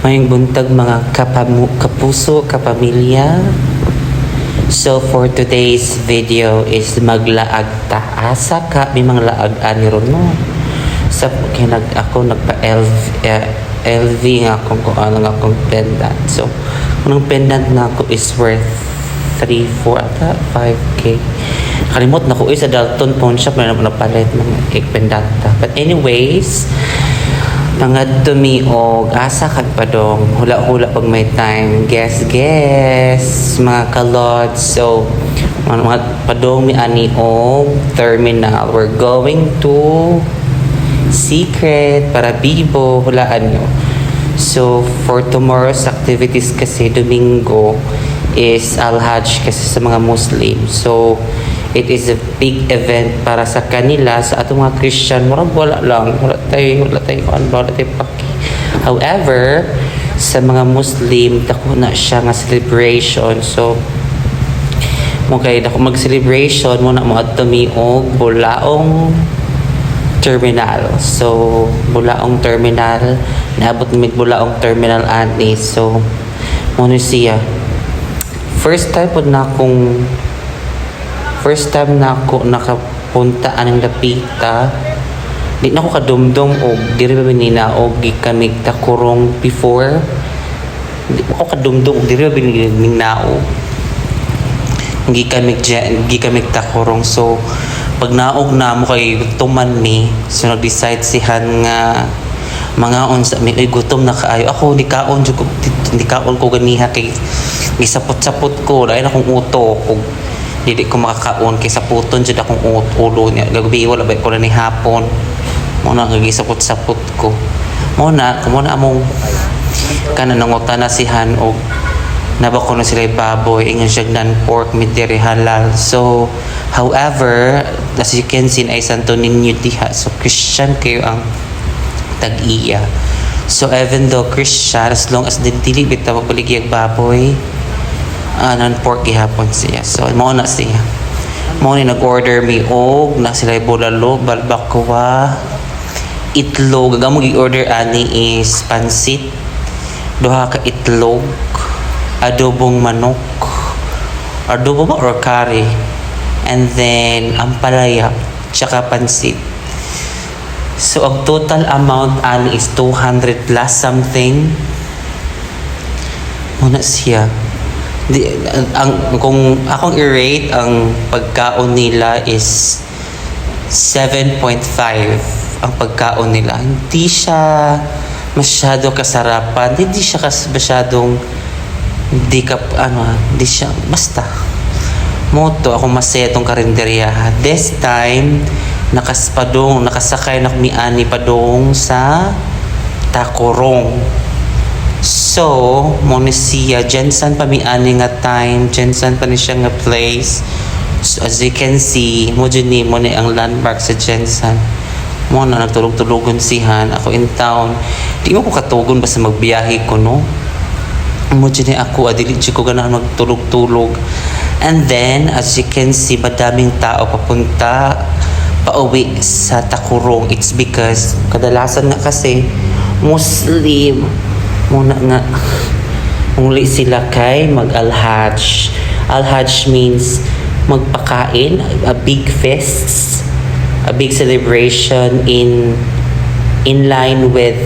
Ngayong buntag mga kapuso, kapamilya. So for today's video is maglaag ta. Asa ka may mga laag ani ron no. Sa ako LV nga akong kung ano nga akong pendant. So unang pendant na ako is worth 3, 4 ata 5k. Kalimot na ko sa Dalton Pawn Shop na napalit ng cake pendant. But anyways, mga tumiog, asa kag padong, hula-hula pag may time, guess, mga kalod. So, mga padong mi ani og terminal. We're going to Secret, para Bibo, hulaan nyo. So, for tomorrow's activities kasi, Domingo, is Al-Hajj kasi sa mga Muslim. So, it is a big event para sa kanila. Sa atong mga Christian, wala tayo paki. However, sa mga Muslim, dako na siya nga celebration. So, dako mag-celebration muna mo at tumiog Bulaong Terminal. So, Bulaong Terminal, naabot mig Bulaong Terminal ani. So, muna siya. First time na ako nakapunta anang Lapita. Di na ako kadumdum og diri ba binina og gikamig ta kurong before. Di ako kadumdum og diri ba bininaog. Gikamig ta kurong. So pag naog na mo kay gutuman mi, so nag-decide sihan nga mga unsa mi ay gutom na kaayo. Ako di kaon ko ganiha kay gisapot-sapot ko dahil akong uto og dili ko makakaon kay saputon jud akong ulo niya gabi wala ba ko na ni hapon mo na gigisapot-sapot ko mo na among kana nangutana sihan og naba ko na sila baboy ingon siya nan pork meat diri halal. So however, as you can see ay santo ninyo diha, so Christian kayo ang tag-iya. So even though Christian, as long as dili bitaw paligiyag baboy, non-pork gihapon siya. So, mo na siya. Mo ni nag-order mi og na sila bulalo, balbacoa, itlog. Ang mo gi-order ani is pansit, duha ka itlog, adobong manok, adobo ba or curry, and then ampalaya, tsaka pansit. So, ang total amount ani is 200 plus something. Muna siya. Kung akong i-rate, ang pagkaon nila is 7.5 ang pagkaon nila. Hindi siya masyado kasarapan. Hindi siya masyadong hindi siya basta. Moto ako masaya itong karinderya. This time, nakasakay na kami ani padong sa Tacorong. So, muna siya, Jensen pa mi-ani nga time, Jensen pa ni siya nga place. So, as you can see, mo na ang landmark sa Jensen. Muna, nagtulog-tulogon sihan. Ako in town. Di mo ko katugon basta magbiyahe ko, no? Mo ako, adili ko ganahan magtulog-tulog. And then, as you can see, madaming tao pauwi sa Tacorong. It's because, kadalasan nga kasi, Muslim, muna nga uli sila kay mag-Al-Hajj. Al-Hajj means magpakain, a big feast, a big celebration in line with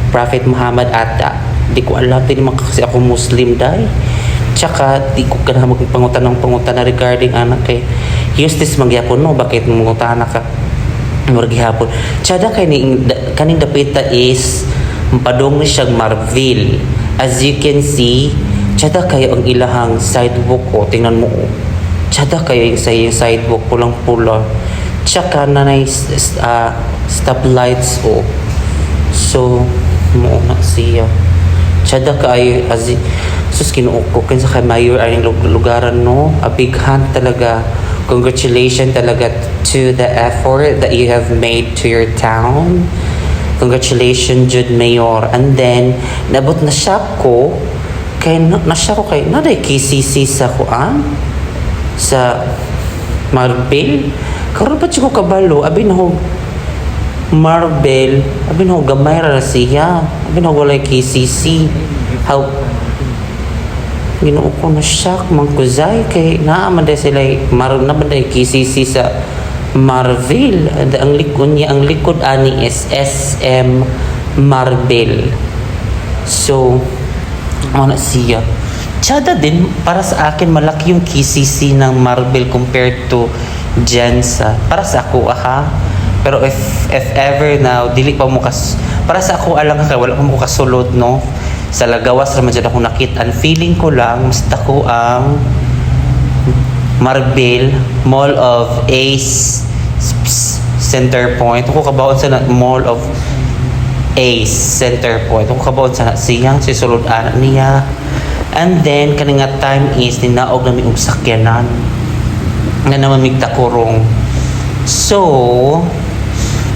Prophet Muhammad ata. Di ko alam, di naman kasi ako Muslim dahil. Tsaka di ko ka pangutan regarding anak kay Eustace magyapon no, bakit mangutan ka margihapon. Tsada kaning dapita is padong ni siyang Marville. As you can see, tsada kayo ang ilahang sidewalk o tingnan mo o. Tsada kayo sa yung sidewalk pulang-pula. Tsaka na stoplights o. So, mo na siya. Tsada kayo as sus kinuuko sa kay mayor ay lugaran no. A big hand talaga. Congratulations talaga to the effort that you have made to your town. Congratulations, Jude Mayor. And then, nabot na shock ko kay naday KCC sa kuan sa Marbil. Karon pa ko kabalo, abi na Marvel, abin ho gamay ra siya. Abin ho walay KCC. How Ginoo ko na shock man ko zay kay naa man day sila na man day KCC sa Marvel. Ang likod ani is SM Marvel. So ano siya? Tsada din para sa akin malaki yung KCC ng Marvel compared to Jensa. Para sa ako pero if ever now dili pa mo para sa ako alang ka wala pa mo kasulod no sa lagawas ra man jud ako nakita ang feeling ko lang mas dako ang Marvel Mall of Ace Center Point ako kabaon sa Mall of Ace Center Point ako kabaon sa siyang sisulod ana niya and then kaninga time is ninaog na mi og sakyanan nga naman migtakurong so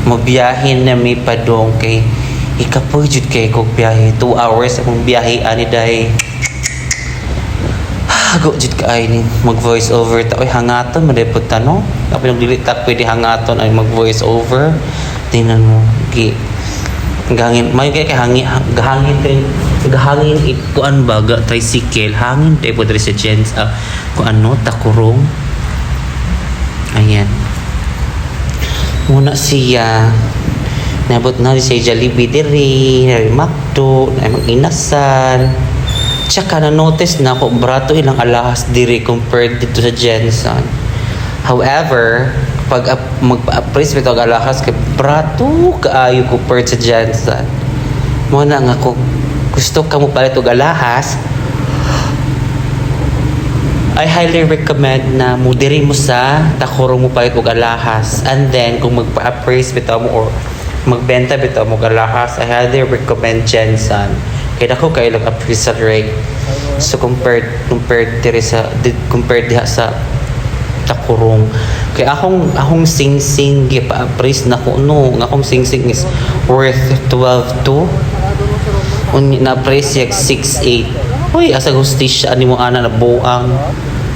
magbiyahin na mi padong kay ikapoy jud kay kog biyahe 2 hours akong biyahe ani day go jud kay ni mag voice over ta oy hangaton madepot ta no kapag dili ta pwede hangaton ay mag voice over tingnan mo gahangin may kay gahangin kuan baga tricycle hangin day pod sa gents kuan takurong ayan muna siya nabot na siya Jollibee diri, na Macdo, na mag-inasal. Tsaka na-notice na ako, brato ilang alahas diri compared dito sa Jensen. However, pag mag-appraise ito ang alahas, kay brato kaayo compared sa Jensen. Muna nga kung gusto ka mo palit og alahas, I highly recommend na mo diri mo sa takurong mo palit og alahas. And then, kung magpa-appraise bitaw mo or magbenta bitaw mo galahas, I highly recommend Jensen. Kaya ako kayo lang appraisal rate. So compared diha sa takurong. Kaya akong sing-sing gipa-appraise na ko no, ang akong sing-sing is worth 12.2. Na-appraise yak 6.8. Uy, asa gustisya ani mo ana na buang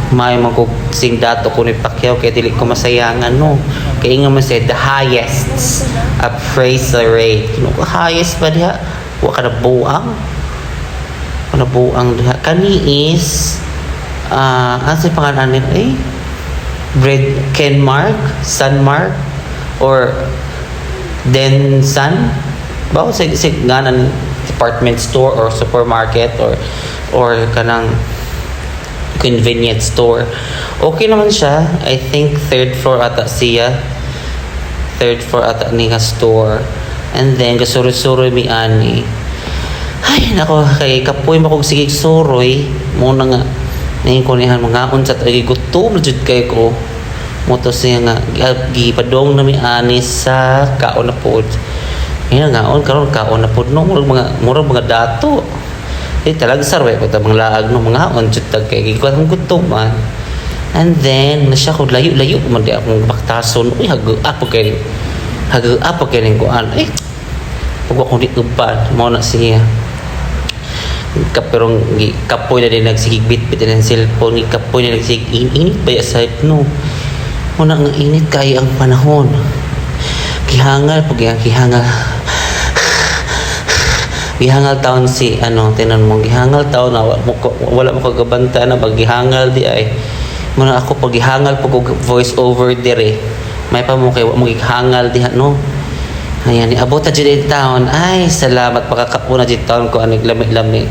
may magkog sing dato ko ni Pacquiao kaya dili ko masayangan no kaya nga man say the highest appraisal rate highest pa diha wa ka na buang diha kani is asa pangalan ni Kenmark Sunmark or Densan ba sa nganan department store or supermarket or kanang convenience store. Okay naman siya. I think third floor ata niya store. And then kasuro-suro mi ani. Ay nako kay kapoy makog sige suroy muna nga ning ko nihan mga unsa tay gutom jud kay ko. Moto siya nga gipadong na mi ani sa kaon na pod. Yan nga on karon kaon na pod no murag mga dato. Talaga sarway ko mga laag no mga on jud tag kay gikuan ang gutom man. And then nasya ko layo man di akong baktason uy hago kay ning kuan pag ako di uban mo na siya kapirong kapoy na din nagsigig bit ng cellphone kapoy na nagsigig init ba ya side no mo na nga init kay ang panahon gihangal taon si tinan mo gihangal taon na wala mo kagabanta na paggihangal di ay muna ako paggihangal pag voice over dire may pa mo kay mo gihangal diha no ayan abot ta jud taon ay salamat pakakauna jud taon ko anig lami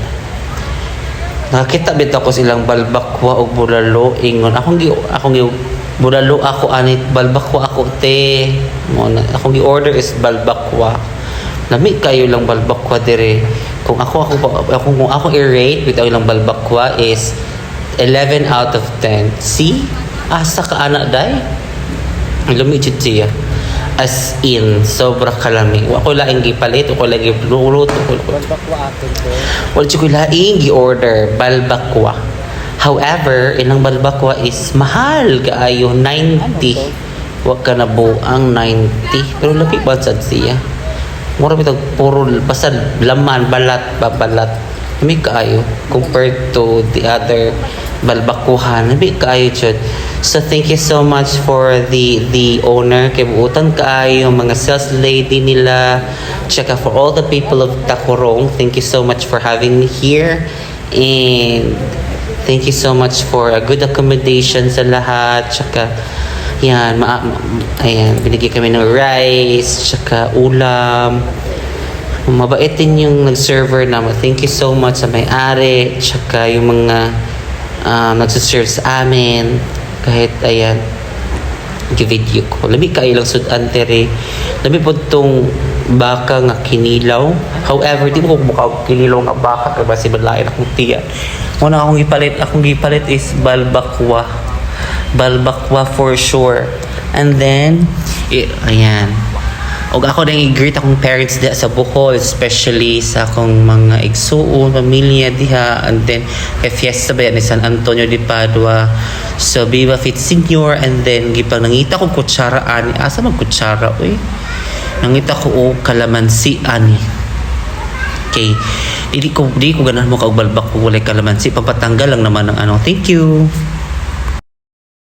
nakakita bitaw ko silang balbakwa og bulalo ingon akong bulalo ako anit balbakwa ako te mo na akong gi-order is balbakwa lami kayo lang balbakwa dire kung ako i-rate bitaw ilang balbakwa is 11 out of 10 see asa ka ana day lami jud siya as in sobra kalami wa ko laing gipalit ko laing giluto balbakwa atin ko wala ko laing gi-order balbakwa however ilang balbakwa is mahal kaayo 90 wa ka na buang 90 pero labi ba sad siya mura bitaw puro basta laman balat Lami kaayo compared to the other balbakuhan. Lami kaayo jud. So thank you so much for the owner. Kay buutan kaayo mga sales lady nila. Tsaka for all the people of Tacorong. Thank you so much for having me here. And thank you so much for a good accommodation sa lahat. Tsaka yan, ayan, binigay kami ng rice, tsaka ulam. Mabait din yung nag-server naman. Thank you so much sa may-ari, tsaka yung mga nagsaserve sa amin. Kahit, ayan, video ko. Labi ka ilang sudan tere. Labi po itong baka nga kinilaw. However, di mo ko mukha kinilaw nga baka. Kaya basi balain akong tiyan. Una akong gipalit is balbakwa. Balbakwa for sure. And then, ayan. Og ako nang i-greet akong parents diha sa Bohol, especially sa akong mga igsuon, pamilya diha. And then, kay fiesta ba yan ni San Antonio de Padua. So, Viva Fit Senior. And then, gipang nangita ko kutsara ani. Asa mag kutsara, uy? Nangita ko kalamansi ani. Okay. Di ko ganahan mo kaug balbak ko walay kalamansi. Pampatanggal lang naman ng ano. Thank you.